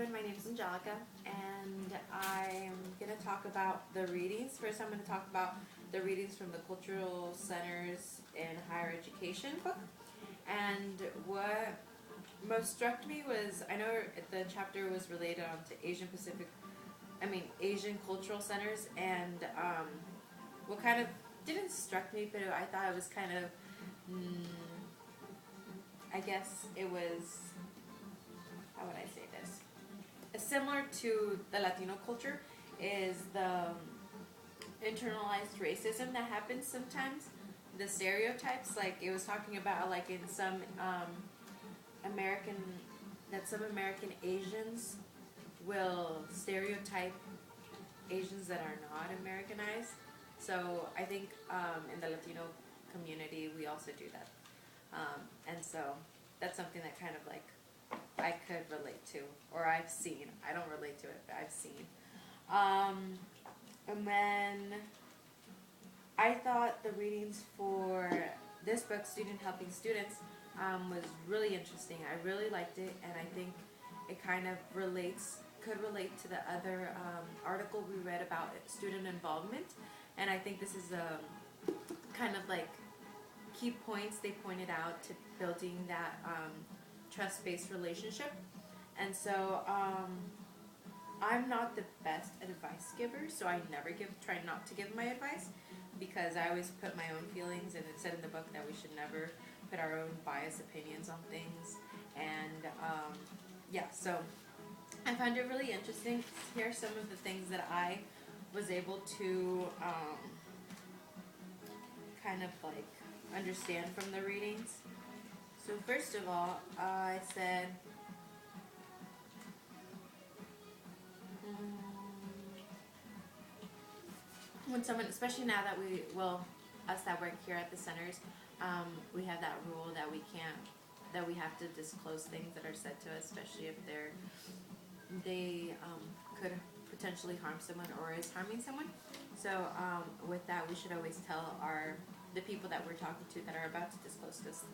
everyone, my name is Angelica, and I'm going to talk about the readings. First, I'm going to talk about the readings from the Cultural Centers in Higher Education book. And what most struck me was, I know the chapter was related on to Asian cultural centers, and what kind of didn't struck me, but I thought it was kind of, I guess it was, how would I say this? Similar to the Latino culture is the internalized racism that happens sometimes. The stereotypes, like it was talking about, like in some American, that some American Asians will stereotype Asians that are not Americanized. So I think in the Latino community we also do that. And so that's something that kind of like I could relate to, or I've seen. I don't relate to it, but I've seen. And then I thought the readings for this book, Student Helping Students, was really interesting. I really liked it, and I think it kind of could relate to the other article we read about student involvement. And I think this is kind of like key points they pointed out to building that trust-based relationship. And so I'm not the best advice giver, so I never try not to give my advice, because I always put my own feelings, and it said in the book that we should never put our own biased opinions on things. And yeah, so I found it really interesting to hear some of the things that I was able to kind of like understand from the readings. So first of all, I said, when someone, especially now that us that work here at the centers, we have that rule that we have to disclose things that are said to us, especially if they could potentially harm someone or is harming someone. So with that, we should always tell the people that we're talking to that are about to disclose to us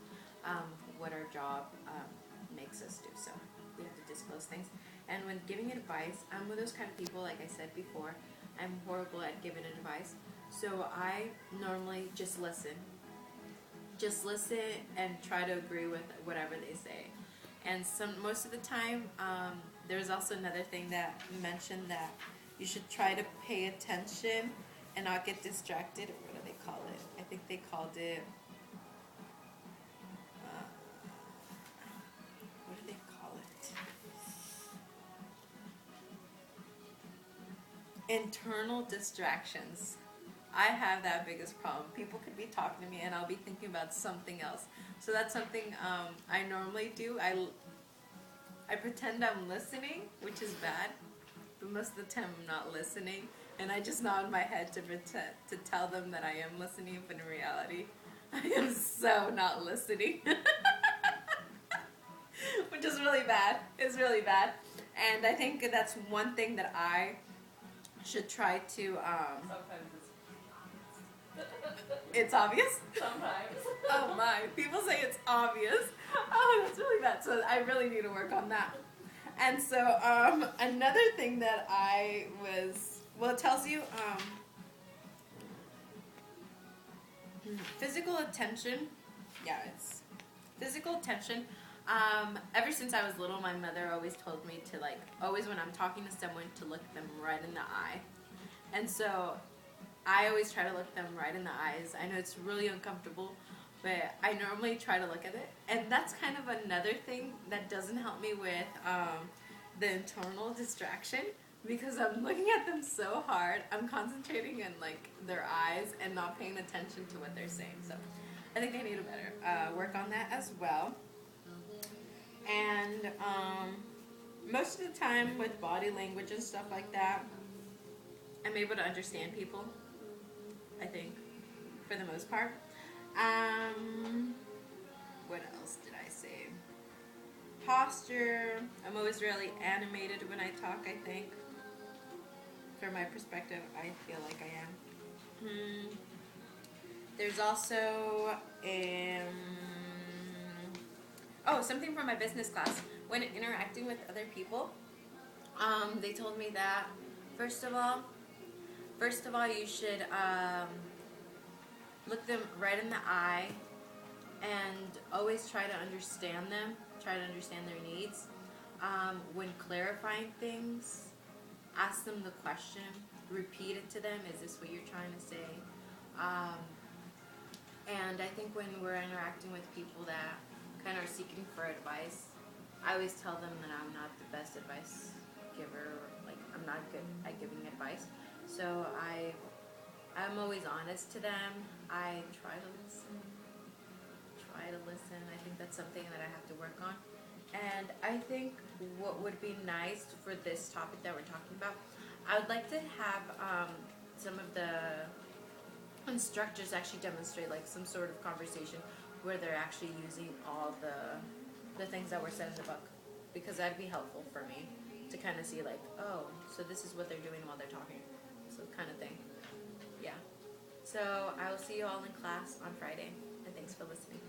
what our job makes us do. So we have to disclose things. And when giving advice, I'm one of those kind of people, like I said before, I'm horrible at giving advice. So I normally just listen and try to agree with whatever they say. And most of the time, there's also another thing that mentioned that you should try to pay attention and not get distracted. What do they call it? I think they called it, what do they call it? Internal distractions. I have that biggest problem. People could be talking to me and I'll be thinking about something else. So that's something I normally do. I pretend I'm listening, which is bad, but most of the time I'm not listening, and I just nod my head to pretend to tell them that I am listening, but in reality, I am so not listening, which is really bad. It's really bad, and I think that's one thing that I should try to. Sometimes It's obvious. sometimes. Oh my! People say it's obvious. Oh, that's really bad. So I really need to work on that. And so another thing that it tells you physical attention. Yeah, it's physical attention. Ever since I was little, my mother always told me to, like, always when I'm talking to someone, to look them right in the eye. And so I always try to look them right in the eyes. I know it's really uncomfortable, but I normally try to look at it. And that's kind of another thing that doesn't help me with the internal distraction, because I'm looking at them so hard. I'm concentrating on like their eyes and not paying attention to what they're saying. So I think I need to better work on that as well. And most of the time with body language and stuff like that, I'm able to understand people, I think, for the most part. What else did I say? Posture. I'm always really animated when I talk, I think. From my perspective, I feel like I am. There's also something from my business class. When interacting with other people, They told me that first of all, you should look them right in the eye and always try to understand them. Try to understand their needs. When clarifying things, ask them the question. Repeat it to them. Is this what you're trying to say? Um, and I think when we're interacting with people that kind of are seeking for advice, I always tell them that I'm not the best advice giver. Like I'm not good at giving advice. So I'm always honest to them. I try to listen. I think that's something that I have to work on. And I think what would be nice for this topic that we're talking about, I would like to have some of the instructors actually demonstrate like some sort of conversation where they're actually using all the things that were said in the book, because that'd be helpful for me to kind of see like, oh, so this is what they're doing while they're talking, so kind of thing. Yeah. So I will see you all in class on Friday, and thanks for listening.